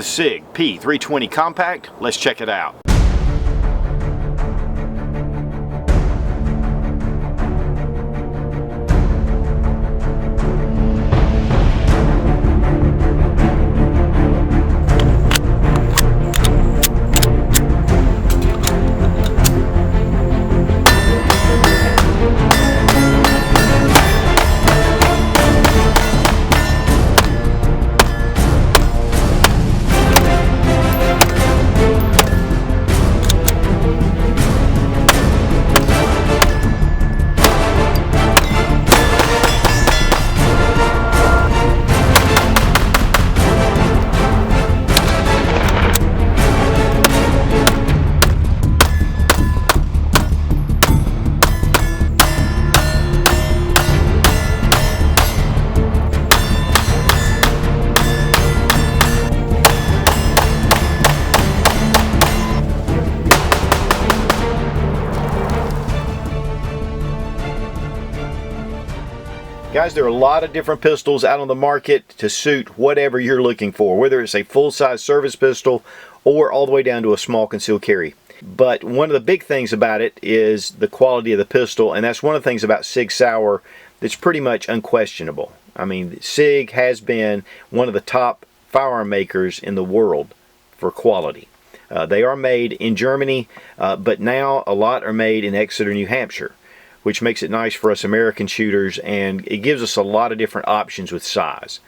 Sig P320 Compact. Let's check it out. Guys, there are a lot of different pistols out on the market to suit whatever you're looking for, whether it's a full-size service pistol or all the way down to a small concealed carry. But one of the big things about it is the quality of the pistol, and that's one of the things about Sig Sauer that's pretty much unquestionable. I mean, Sig has been one of the top firearm makers in the world for quality. They are made in Germany, but now a lot are made in Exeter, New Hampshire, which makes it nice for us American shooters, and it gives us a lot of different options with size.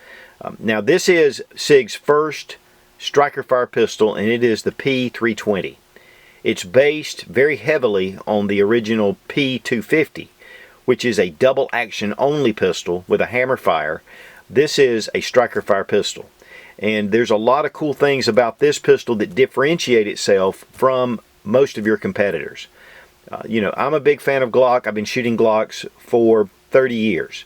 Now this is Sig's first striker fire pistol, and it is the P320. It's based very heavily on the original P250, which is a double action only pistol with a hammer fire. This is a striker fire pistol, and there's a lot of cool things about this pistol that differentiate itself from most of your competitors. You know, I'm a big fan of Glock. I've been shooting Glocks for 30 years.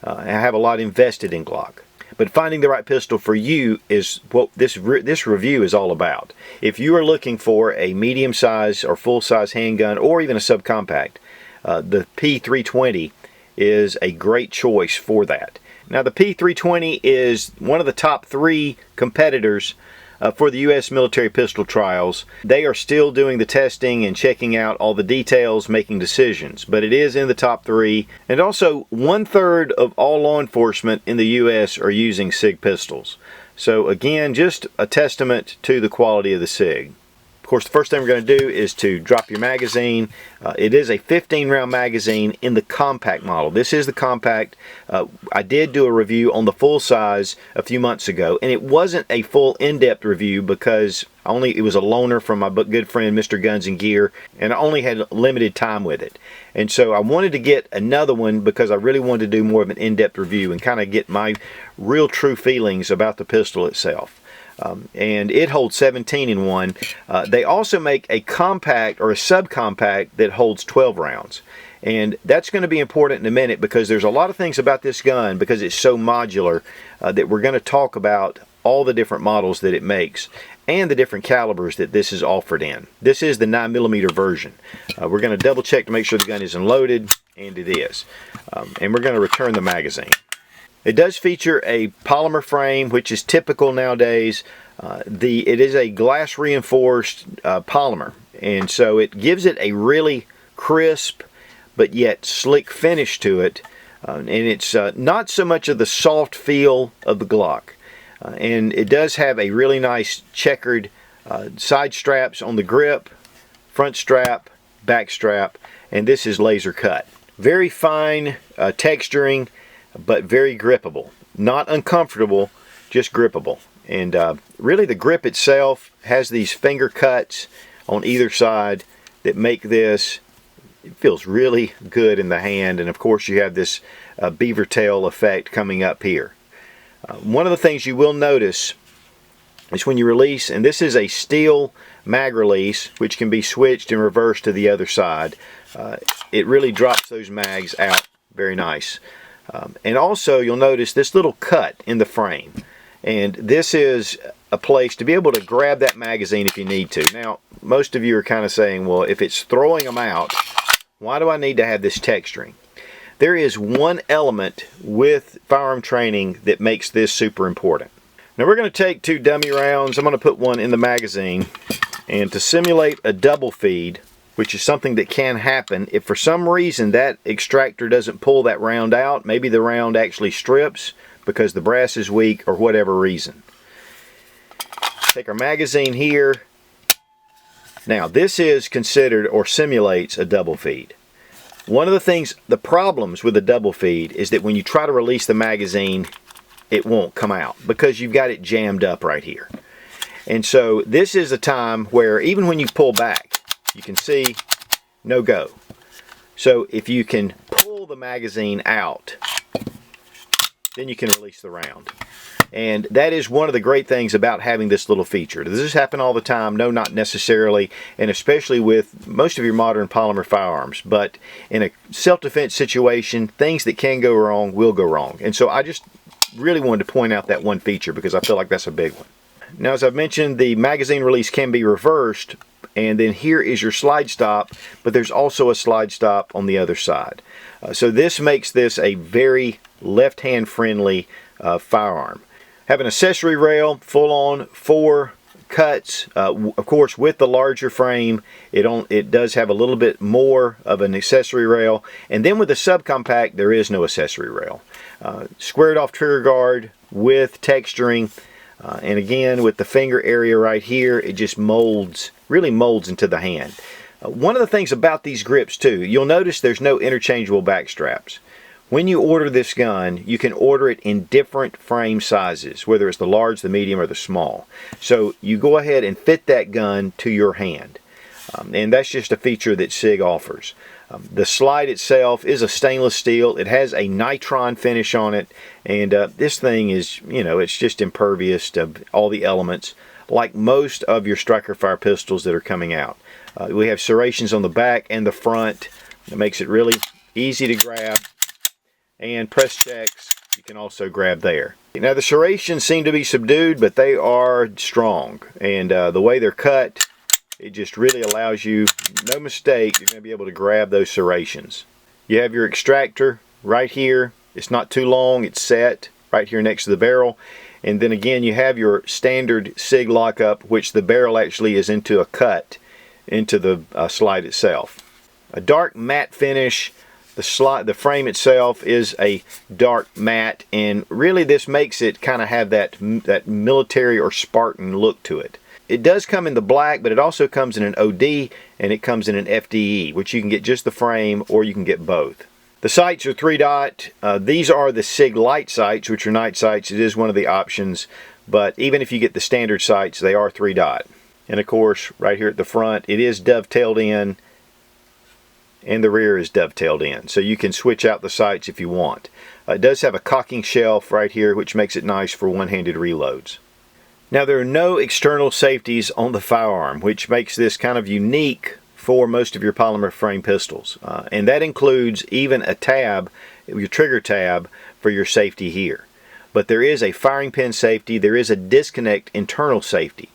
I have a lot invested in Glock. But finding the right pistol for you is what this review is all about. If you are looking for a medium-size or full-size handgun or even a subcompact, the P320 is a great choice for that. Now, the P320 is one of the top 3 competitors for the U.S. military pistol trials. They are still doing the testing and checking out all the details, making decisions, but it is in the top 3. And also, 1/3 of all law enforcement in the U.S. are using Sig pistols. So again, just a testament to the quality of the Sig. Of course, the first thing we're going to do is to drop your magazine. It is a 15-round magazine in the compact model. This is the compact. I did do a review on the full size a few months ago, and it wasn't a full in-depth review because it was a loaner from my good friend Mr. Guns and Gear, and I only had limited time with it. And so I wanted to get another one because I really wanted to do more of an in-depth review and kind of get my real true feelings about the pistol itself. And it holds 17 in one. They also make a compact or a subcompact that holds 12 rounds. And that's going to be important in a minute because there's a lot of things about this gun, because it's so modular, that we're going to talk about all the different models that it makes and the different calibers that this is offered in. This is the 9mm version. We're going to double check to make sure the gun isn't loaded, and it is. And we're going to return the magazine. It does feature a polymer frame, which is typical nowadays. It is a glass reinforced polymer, and so it gives it a really crisp but yet slick finish to it, and it's not so much of the soft feel of the Glock. And it does have a really nice checkered side straps on the grip, front strap, back strap, and this is laser cut. Very fine texturing, but very grippable. Not uncomfortable, just grippable. And really the grip itself has these finger cuts on either side that make this, it feels really good in the hand. And of course you have this beaver tail effect coming up here. One of the things you will notice is when you release, and this is a steel mag release which can be switched and reversed to the other side, it really drops those mags out very nice. And also you'll notice this little cut in the frame, and this is a place to be able to grab that magazine if you need to. Now most of you are kind of saying, well, if it's throwing them out, why do I need to have this texturing? There is one element with firearm training that makes this super important. Now we're going to take 2 dummy rounds. I'm going to put one in the magazine, and to simulate a double feed, which is something that can happen if for some reason that extractor doesn't pull that round out, maybe the round actually strips because the brass is weak or whatever reason. Take our magazine here. Now this is considered or simulates a double feed. One of the problems with a double feed is that when you try to release the magazine, it won't come out because you've got it jammed up right here. And so this is a time where even when you pull back, you can see no go. So if you can pull the magazine out, then you can release the round. And that is one of the great things about having this little feature. Does this happen all the time? No, not necessarily, and especially with most of your modern polymer firearms. But in a self-defense situation, things that can go wrong will go wrong. And so I just really wanted to point out that one feature because I feel like that's a big one. Now, as I've mentioned, the magazine release can be reversed, and then here is your slide stop, but there's also a slide stop on the other side. So this makes this a very left-hand friendly firearm. Have an accessory rail, full on 4 cuts, of course with the larger frame it does have a little bit more of an accessory rail, and then with the subcompact there is no accessory rail. Squared off trigger guard with texturing, and again with the finger area right here, it just really molds into the hand. One of the things about these grips too, you'll notice there's no interchangeable back straps. When you order this gun, you can order it in different frame sizes, whether it's the large, the medium, or the small. So you go ahead and fit that gun to your hand. And that's just a feature that Sig offers. The slide itself is a stainless steel. It has a nitron finish on it. And this thing is, it's just impervious to all the elements, like most of your striker fire pistols that are coming out. We have serrations on the back and the front. It makes it really easy to grab. And press checks, you can also grab there. Now the serrations seem to be subdued, but they are strong. And the way they're cut, it just really allows you, no mistake, you're going to be able to grab those serrations. You have your extractor right here. It's not too long, it's set right here next to the barrel. And then again, you have your standard Sig lockup, which the barrel actually is into a cut into the slide itself. A dark matte finish. The frame itself is a dark matte, and really this makes it kind of have that military or Spartan look to it. It does come in the black, but it also comes in an OD and it comes in an FDE, which you can get just the frame or you can get both. The sights are 3-dot. These are the Sig light sights, which are night sights. It is one of the options, but even if you get the standard sights, they are 3-dot. And of course, right here at the front, it is dovetailed in, and the rear is dovetailed in, so you can switch out the sights if you want. It does have a cocking shelf right here, which makes it nice for one-handed reloads. Now there are no external safeties on the firearm, which makes this kind of unique for most of your polymer frame pistols, and that includes even a tab, your trigger tab, for your safety here. But there is a firing pin safety, there is a disconnect internal safety.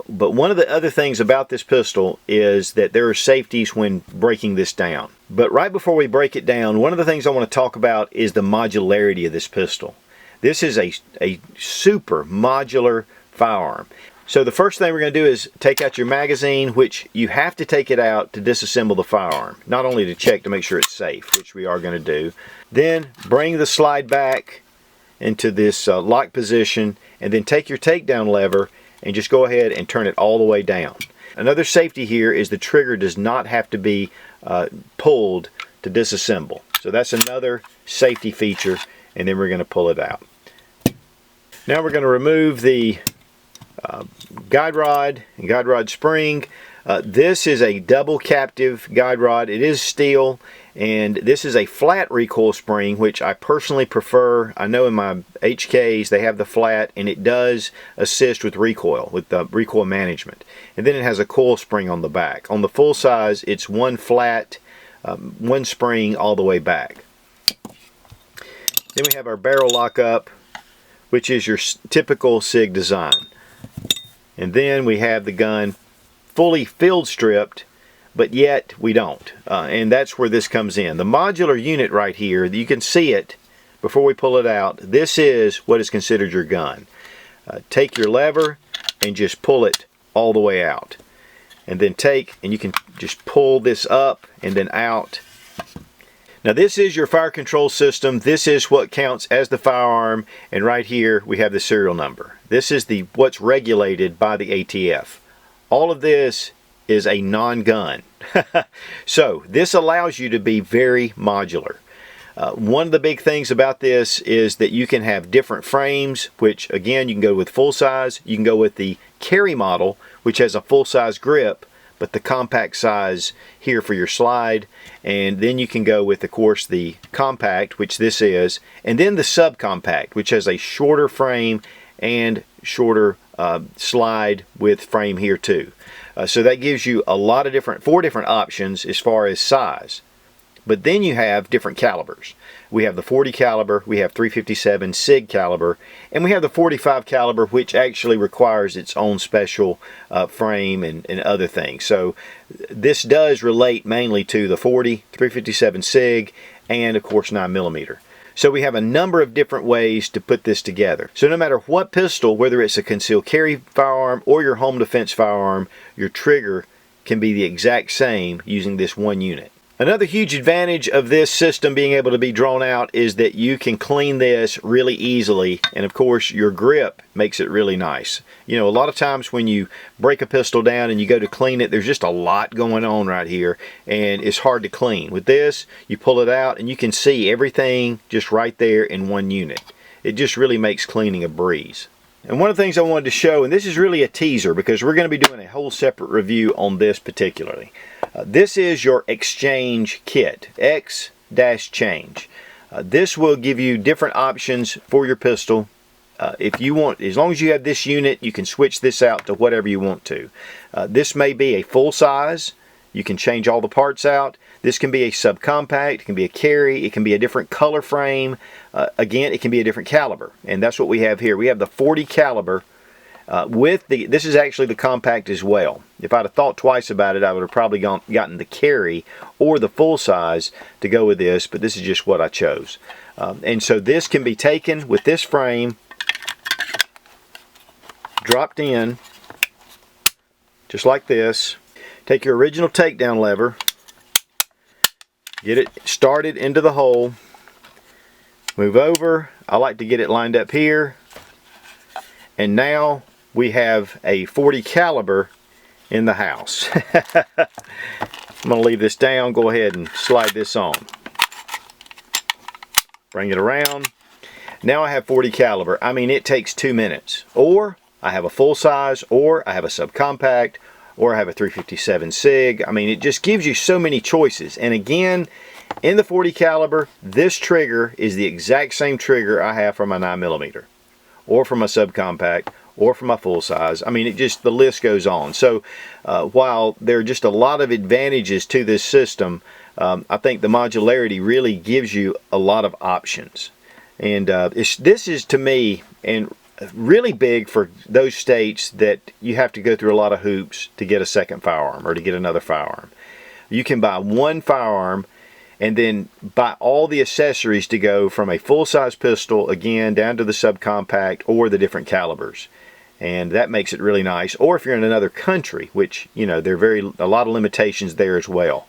But one of the other things about this pistol is that there are safeties when breaking this down. But right before we break it down, one of the things I want to talk about is the modularity of this pistol. This is a super modular firearm. So the first thing we're going to do is take out your magazine, which you have to take it out to disassemble the firearm. Not only to check to make sure it's safe, which we are going to do. Then bring the slide back into this lock position, and then take your takedown lever and just go ahead and turn it all the way down. Another safety here is the trigger does not have to be pulled to disassemble. So that's another safety feature, and then we're going to pull it out. Now we're going to remove the guide rod and guide rod spring. This is a double captive guide rod. It is steel, and this is a flat recoil spring, which I personally prefer. I know in my HKs they have the flat, and it does assist with recoil, with the recoil management. And then it has a coil spring on the back. On the full size, it's one flat, one spring all the way back. Then we have our barrel lockup, which is your typical Sig design. And then we have the gun fully field stripped, but yet we don't. And that's where this comes in. The modular unit right here, you can see it before we pull it out. This is what is considered your gun. take your lever and just pull it all the way out. And then you can just pull this up and then out. Now this is your fire control system. This is what counts as the firearm, and right here we have the serial number. This is what's regulated by the ATF. All of this is a non-gun. So this allows you to be very modular. One of the big things about this is that you can have different frames, which again you can go with full size. You can go with the carry model, which has a full size grip, but the compact size here for your slide. And then you can go with, of course, the compact, which this is, and then the subcompact, which has a shorter frame and shorter slide width frame here too. So that gives you a lot of four different options as far as size. But then you have different calibers. We have the 40 caliber, we have 357 Sig caliber, and we have the 45 caliber, which actually requires its own special frame and other things. So this does relate mainly to the 40, 357 Sig, and of course 9mm. So we have a number of different ways to put this together. So no matter what pistol, whether it's a concealed carry firearm or your home defense firearm, your trigger can be the exact same using this one unit. Another huge advantage of this system being able to be drawn out is that you can clean this really easily, and of course your grip makes it really nice. You know, a lot of times when you break a pistol down and you go to clean it, there's just a lot going on right here and it's hard to clean. With this, you pull it out and you can see everything just right there in one unit. It just really makes cleaning a breeze. And one of the things I wanted to show, and this is really a teaser because we're going to be doing a whole separate review on this particularly. This is your exchange kit, X-change. This will give you different options for your pistol. If you want, as long as you have this unit, you can switch this out to whatever you want to. This may be a full size. You can change all the parts out. This can be a subcompact, it can be a carry, it can be a different color frame. Again, it can be a different caliber, and that's what we have here. We have the 40 caliber this is actually the compact as well. If I'd have thought twice about it, I would have probably gotten the carry or the full size to go with this, but this is just what I chose. And so this can be taken with this frame, dropped in, just like this. Take your original takedown lever, get it started into the hole, move over. I like to get it lined up here, and now we have a 40 caliber in the house. I'm going to leave this down, go ahead and slide this on. Bring it around. Now I have 40 caliber. I mean, it takes 2 minutes. Or I have a full size, or I have a subcompact, or I have a 357 Sig. I mean, it just gives you so many choices. And again, in the 40 caliber, this trigger is the exact same trigger I have for my 9mm, or for my subcompact, or for my full size. I mean, the list goes on. So while there are just a lot of advantages to this system, I think the modularity really gives you a lot of options. And this is, to me, and really big for those states that you have to go through a lot of hoops to get a second firearm or to get another firearm. You can buy one firearm and then buy all the accessories to go from a full-size pistol, again, down to the subcompact or the different calibers. And that makes it really nice. Or if you're in another country, which, you know, there are a lot of limitations there as well.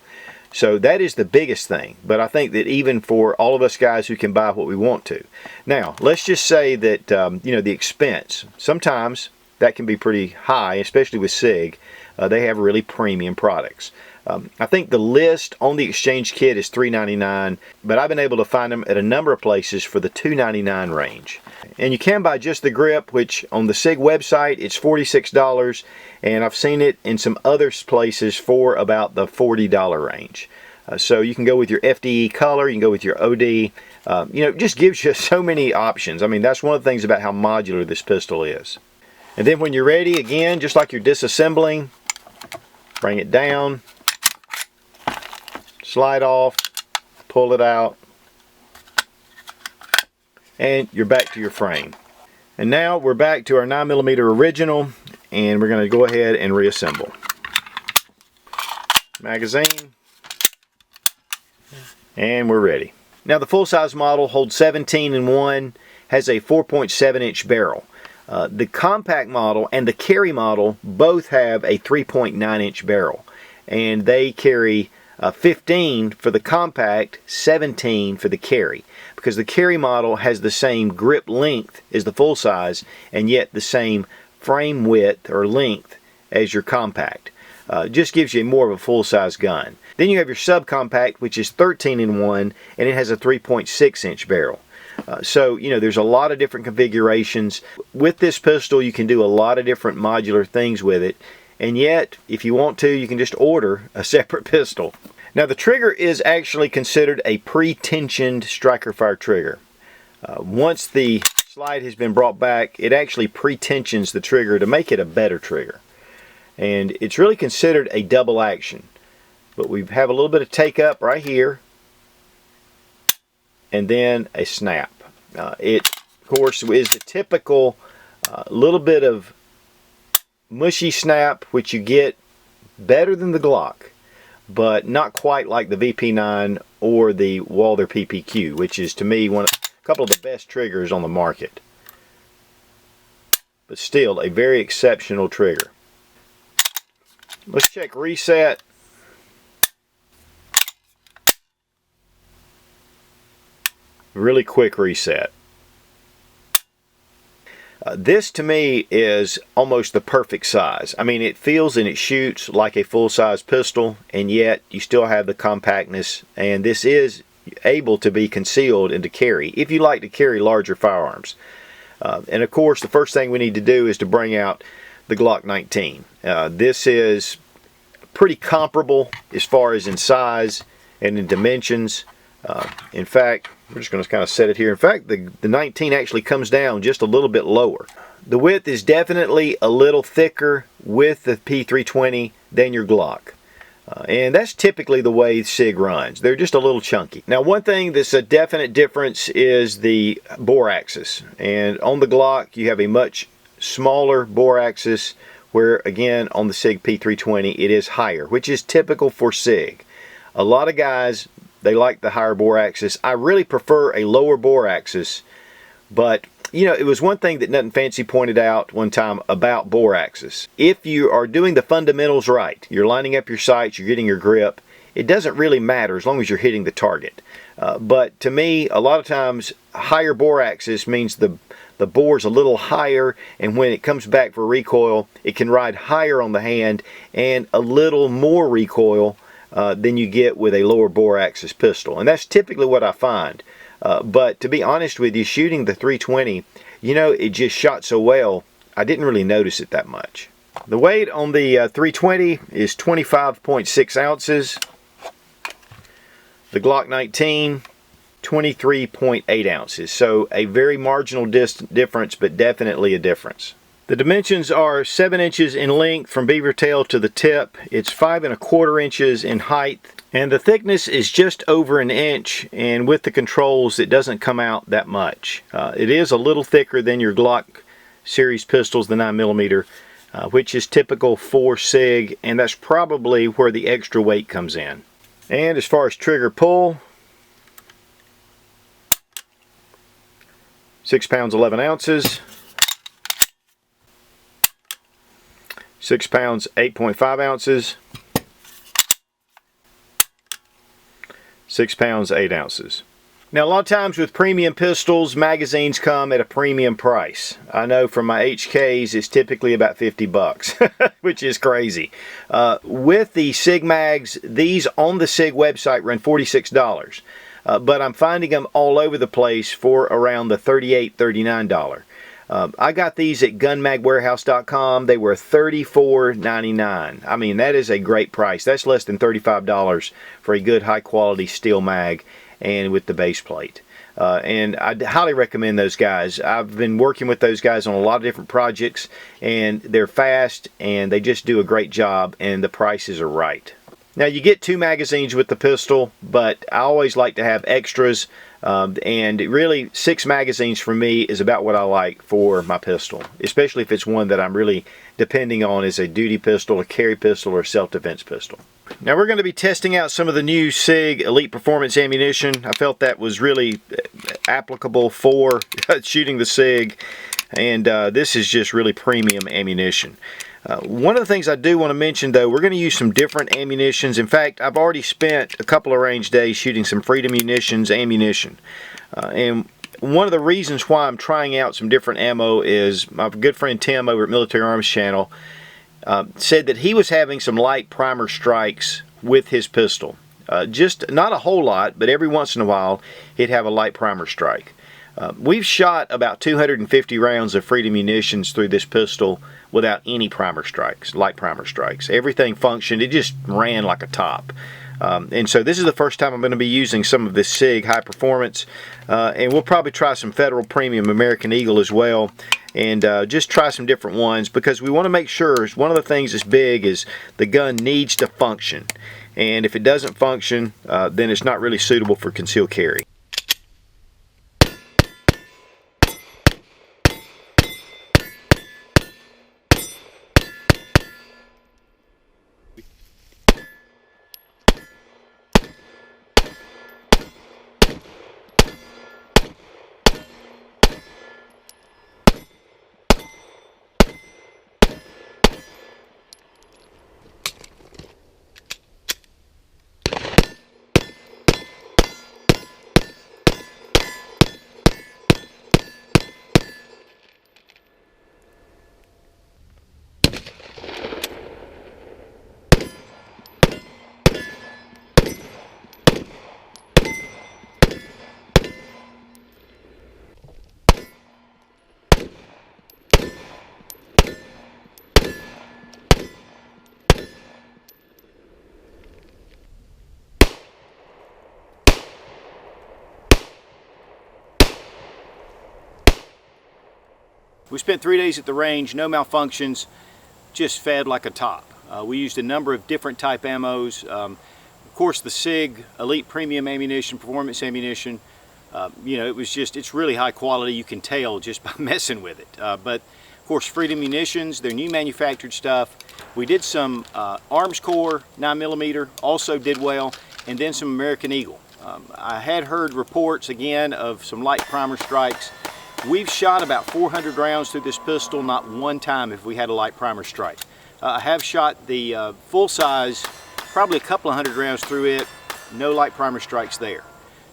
So that is the biggest thing. But I think that even for all of us guys who can buy what we want to. Now, let's just say that, you know, the expense, sometimes that can be pretty high, especially with Sig. They have really premium products. I think the list on the exchange kit is $3.99, but I've been able to find them at a number of places for the $2.99 range. And you can buy just the grip, which on the Sig website it's $46, and I've seen it in some other places for about the $40 range. So you can go with your FDE color, you can go with your OD. You know, it just gives you so many options. I mean, that's one of the things about how modular this pistol is. And then when you're ready, again, just like you're disassembling, bring it down, slide off, pull it out, and you're back to your frame. And now we're back to our 9mm original, and we're going to go ahead and reassemble. Magazine, and we're ready. Now the full-size model holds 17 in 1, has a 4.7-inch barrel. The compact model and the carry model both have a 3.9-inch barrel, and they carry 15 for the compact, 17 for the carry, because the carry model has the same grip length as the full size and yet the same frame width or length as your compact. Just gives you more of a full-size gun. Then you have your subcompact, which is 13 in 1, and it has a 3.6-inch barrel. So, you know, there's a lot of different configurations. With this pistol, you can do a lot of different modular things with it, and yet, if you want to, you can just order a separate pistol. Now, the trigger is actually considered a pre-tensioned striker fire trigger. Once the slide has been brought back, it actually pre-tensions the trigger to make it a better trigger. And it's really considered a double action. But we have a little bit of take up right here, and then a snap. It, of course, is a typical little bit of mushy snap, which you get better than the Glock, but not quite like the VP9 or the Walther PPQ, which is, to me, a couple of the best triggers on the market. But still, a very exceptional trigger. Let's check reset. Really quick reset. This to me is almost the perfect size. I mean, it feels and it shoots like a full-size pistol, and yet you still have the compactness, and this is able to be concealed and to carry if you like to carry larger firearms. And of course, the first thing we need to do is to bring out the Glock 19. This is pretty comparable as far as in size and in dimensions. In fact, we're just going to kind of set it here. In fact, the 19 actually comes down just a little bit lower. The width is definitely a little thicker with the P320 than your Glock. And that's typically the way Sig runs. They're just a little chunky. Now, one thing that's a definite difference is the bore axis. And on the Glock, you have a much smaller bore axis, where, again, on the Sig P320, it is higher, which is typical for Sig. A lot of guys, they like the higher bore axis. I really prefer a lower bore axis, but you know, it was one thing that Nothing Fancy pointed out one time about bore axis. If you are doing the fundamentals right, you're lining up your sights, you're getting your grip, it doesn't really matter as long as you're hitting the target. But to me, a lot of times, higher bore axis means the bore's a little higher, and when it comes back for recoil, it can ride higher on the hand and a little more recoil than you get with a lower bore axis pistol. And that's typically what I find. But to be honest with you, shooting the 320, you know, it just shot so well, I didn't really notice it that much. The weight on the 320 is 25.6 ounces. The Glock 19, 23.8 ounces. So a very marginal difference, but definitely a difference. The dimensions are 7 inches in length from beaver tail to the tip. It's 5 1/4 inches in height. And the thickness is just over an inch, and with the controls it doesn't come out that much. It is a little thicker than your Glock series pistols, the 9mm, which is typical for Sig, and that's probably where the extra weight comes in. And as far as trigger pull, 6 pounds 11 ounces, 6 pounds 8.5 ounces, 6 pounds 8 ounces. Now, a lot of times with premium pistols, magazines come at a premium price. I know from my HKs, it's typically about 50 bucks, which is crazy. With the Sig mags, these on the Sig website run $46. But I'm finding them all over the place for around the $38, $39. I got these at gunmagwarehouse.com. They were $34.99. I mean, that is a great price. That's less than $35 for a good high quality steel mag and with the base plate. And I highly recommend those guys. I've been working with those guys on a lot of different projects, and they're fast and they just do a great job, and the prices are right. Now, you get 2 magazines with the pistol, but I always like to have extras, and really 6 magazines for me is about what I like for my pistol, especially if it's one that I'm really depending on as a duty pistol, a carry pistol, or a self-defense pistol. Now, we're going to be testing out some of the new Sig Elite Performance ammunition. I felt that was really applicable for shooting the Sig. and this is just really premium ammunition. One of the things I do want to mention, though, we're going to use some different ammunitions. In fact, I've already spent a couple of range days shooting some Freedom Munitions ammunition. And one of the reasons why I'm trying out some different ammo is my good friend Tim over at Military Arms Channel said that he was having some light primer strikes with his pistol. Just not a whole lot, but every once in a while he'd have a light primer strike. We've shot about 250 rounds of Freedom Munitions through this pistol without any primer strikes, light primer strikes. Everything functioned. It just ran like a top. And so this is the first time I'm going to be using some of this Sig high performance, and we'll probably try some Federal Premium American Eagle as well, and just try some different ones, because we want to make sure one of the things that's big is the gun needs to function, and if it doesn't function, then it's not really suitable for concealed carry. We spent 3 days at the range, no malfunctions, just fed like a top. We used a number of different type ammos. Of course, the Sig Elite Premium ammunition, performance ammunition, you know, it's really high quality. You can tell just by messing with it. But of course, Freedom Munitions, their new manufactured stuff. We did some Arms Corps 9mm, also did well, and then some American Eagle. I had heard reports again of some light primer strikes. We've shot about 400 rounds through this pistol, not one time have we had a light primer strike. I have shot the full size, probably a couple of hundred rounds through it, no light primer strikes there.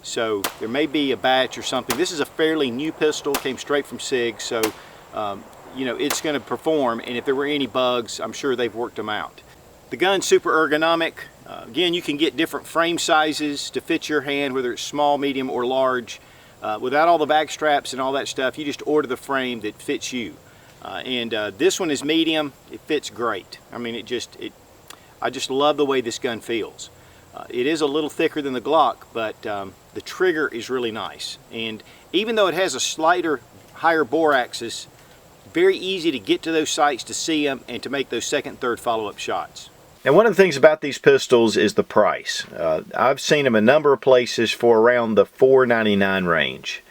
So there may be a batch or something. This is a fairly new pistol, came straight from Sig, so you know, it's going to perform, and if there were any bugs, I'm sure they've worked them out. The gun's super ergonomic. Again, you can get different frame sizes to fit your hand, whether it's small, medium, or large. Without all the back straps and all that stuff, you just order the frame that fits you. This one is medium. It fits great. I mean, I just love the way this gun feels. It is a little thicker than the Glock, but the trigger is really nice. And even though it has a slighter, higher bore axis, very easy to get to those sights, to see them, and to make those second, third follow-up shots. Now, one of the things about these pistols is the price. I've seen them a number of places for around the $4.99 range.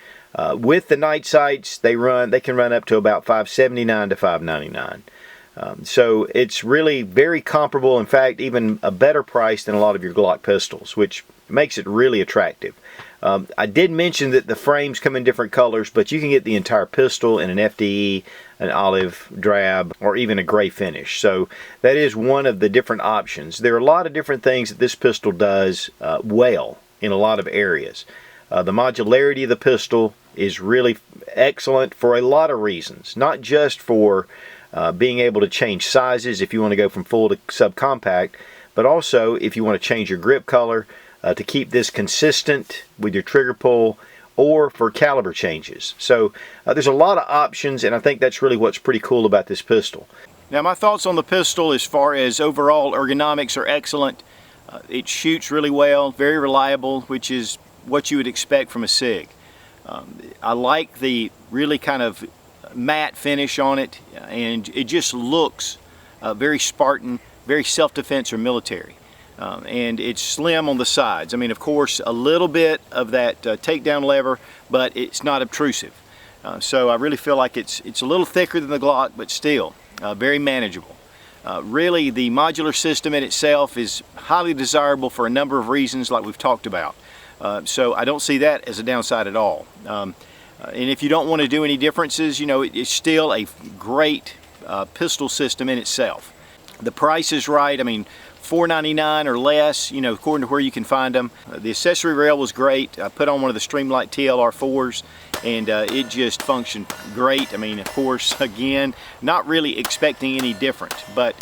With the night sights, they can run up to about $5.79 to $5.99. So it's really very comparable. In fact, even a better price than a lot of your Glock pistols, which makes it really attractive. I did mention that the frames come in different colors, but you can get the entire pistol in an FDE, an olive drab, or even a gray finish. So that is one of the different options. There are a lot of different things that this pistol does well in a lot of areas. The modularity of the pistol is really excellent for a lot of reasons, not just for being able to change sizes if you want to go from full to subcompact, but also if you want to change your grip color, to keep this consistent with your trigger pull, or for caliber changes. So there's a lot of options, and I think that's really what's pretty cool about this pistol. Now, my thoughts on the pistol as far as overall ergonomics are excellent. It shoots really well, very reliable, which is what you would expect from a Sig. I like the really kind of matte finish on it, and it just looks very Spartan, very self-defense or military. And it's slim on the sides. I mean, of course, a little bit of that takedown lever, but it's not obtrusive. So I really feel like it's a little thicker than the Glock, but still very manageable. Really, the modular system in itself is highly desirable for a number of reasons like we've talked about. So I don't see that as a downside at all. And if you don't want to do any differences, you know, it's still a great pistol system in itself. The price is right. I mean, $4.99 or less, you know, according to where you can find them. The accessory rail was great. I put on one of the Streamlight TLR4s and it just functioned great. I mean, of course, again, not really expecting any different, but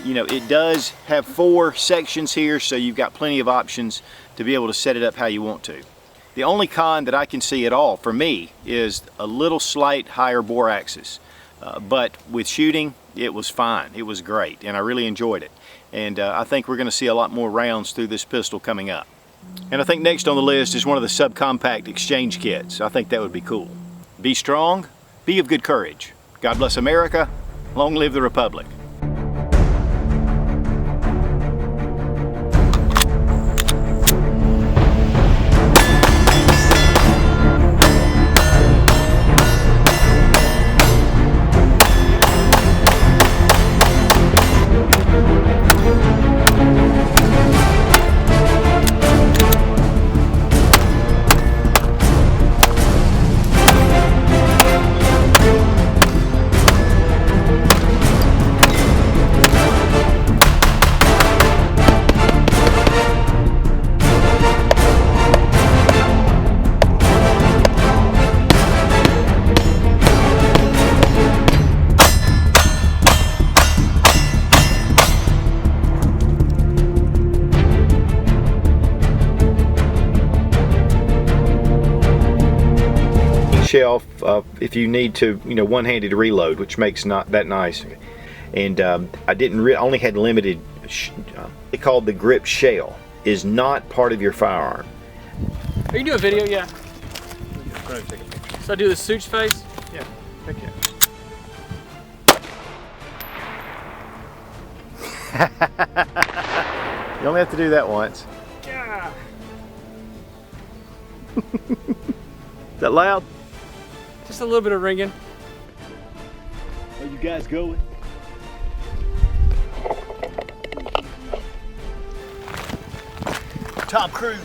you know, it does have 4 sections here, so you've got plenty of options to be able to set it up how you want to. The only con that I can see at all for me is a little slight higher bore axis. But with shooting, it was fine. It was great, and I really enjoyed it. And I think we're going to see a lot more rounds through this pistol coming up. And I think next on the list is one of the subcompact exchange kits. I think that would be cool. Be strong, be of good courage. God bless America. Long live the Republic. Shelf if you need to, you know, one-handed reload, which makes not that nice. And I didn't only had limited. They called the grip shell is not part of your firearm. Are you doing a video? Yeah. Go ahead and take a picture. So I do the suit's face? Yeah. Heck yeah. You only have to do that once. Yeah. Is that loud? Just a little bit of ringing. Are you guys going? Tom Cruise.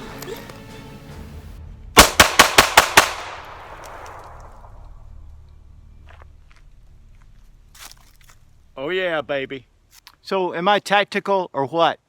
Oh yeah, baby. So am I tactical or what?